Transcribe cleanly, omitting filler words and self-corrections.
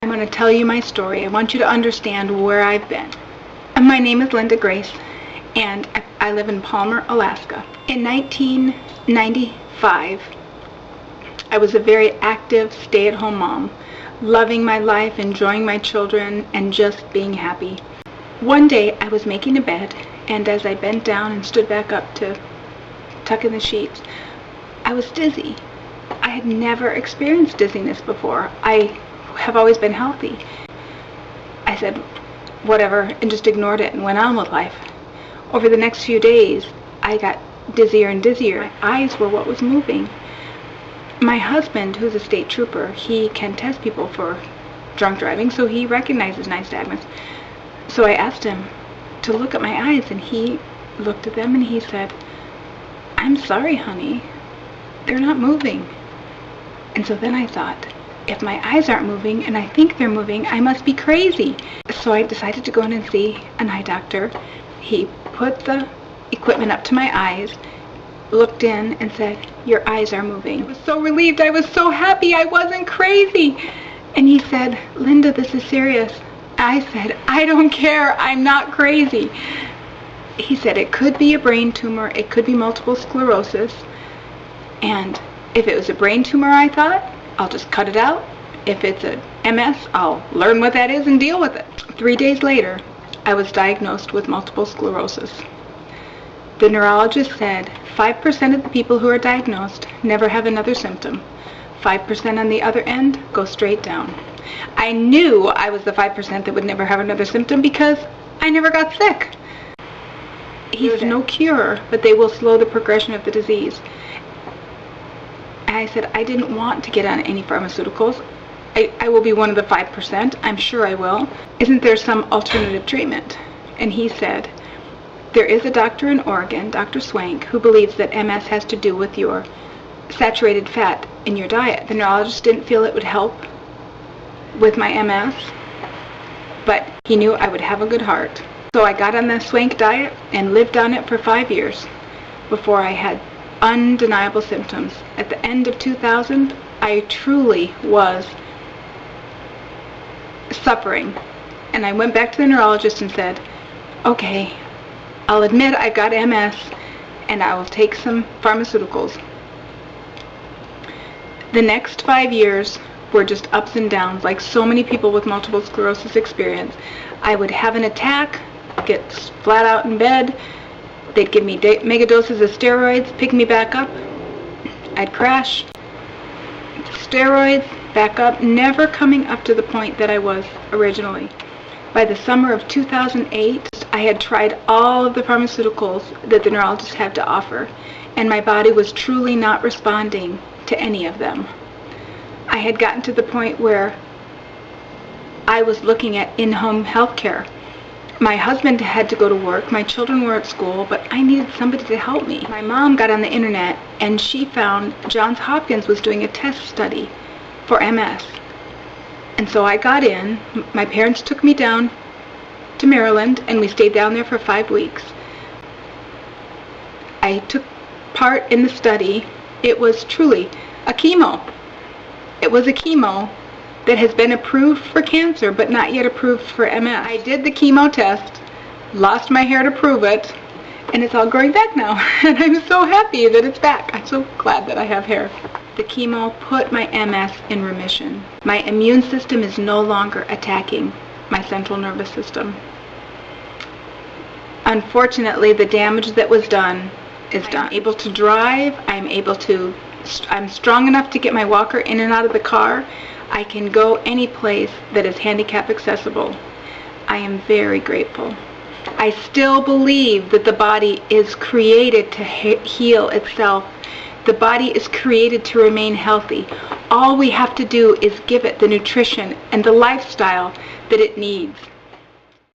I'm going to tell you my story. I want you to understand where I've been. And my name is Linda Grace, and I live in Palmer, Alaska. In 1995, I was a very active stay-at-home mom, loving my life, enjoying my children, and just being happy. One day, I was making a bed, and as I bent down and stood back up to tuck in the sheets, I was dizzy. I had never experienced dizziness before. I have always been healthy. I said, whatever, and just ignored it and went on with life. Over the next few days, I got dizzier and dizzier. My eyes were what was moving. My husband, who's a state trooper, he can test people for drunk driving, so he recognizes nystagmus. So I asked him to look at my eyes, and he looked at them and he said, "I'm sorry, honey, they're not moving." And so then I thought, if my eyes aren't moving and I think they're moving, I must be crazy. So I decided to go in and see an eye doctor. He put the equipment up to my eyes, looked in and said, "Your eyes are moving." I was so relieved. I was so happy. I wasn't crazy. And he said, "Linda, this is serious." I said, "I don't care. I'm not crazy." He said it could be a brain tumor. It could be multiple sclerosis. And if it was a brain tumor, I thought, I'll just cut it out. If it's a MS, I'll learn what that is and deal with it. 3 days later, I was diagnosed with multiple sclerosis. The neurologist said 5% of the people who are diagnosed never have another symptom. 5% on the other end go straight down. I knew I was the 5% that would never have another symptom because I never got sick. There's no cure, but they will slow the progression of the disease. And I said, I didn't want to get on any pharmaceuticals. I will be one of the 5%. I'm sure I will. Isn't there some alternative treatment? And he said, there is a doctor in Oregon, Dr. Swank, who believes that MS has to do with your saturated fat in your diet. The neurologist didn't feel it would help with my MS, but he knew I would have a good heart. So I got on the Swank diet and lived on it for 5 years before I had undeniable symptoms. At the end of 2000, I truly was suffering. And I went back to the neurologist and said, okay, I'll admit I've got MS and I will take some pharmaceuticals. The next 5 years were just ups and downs, like so many people with multiple sclerosis experience. I would have an attack, get flat out in bed, they'd give me mega doses of steroids, pick me back up, I'd crash, steroids, back up, never coming up to the point that I was originally. By the summer of 2008, I had tried all of the pharmaceuticals that the neurologists have to offer, and my body was truly not responding to any of them. I had gotten to the point where I was looking at in-home health care. My husband had to go to work, my children were at school, but I needed somebody to help me. My mom got on the internet and she found Johns Hopkins was doing a test study for MS. And so I got in. My parents took me down to Maryland and we stayed down there for 5 weeks. I took part in the study. It was truly a chemo. It was a chemo that has been approved for cancer but not yet approved for MS. I did the chemo test, lost my hair to prove it, and it's all growing back now. And I'm so happy that it's back. I'm so glad that I have hair. The chemo put my MS in remission. My immune system is no longer attacking my central nervous system. Unfortunately, the damage that was done is done. I'm able to drive. I'm strong enough to get my walker in and out of the car. I can go any place that is handicap accessible. I am very grateful. I still believe that the body is created to heal itself. The body is created to remain healthy. All we have to do is give it the nutrition and the lifestyle that it needs.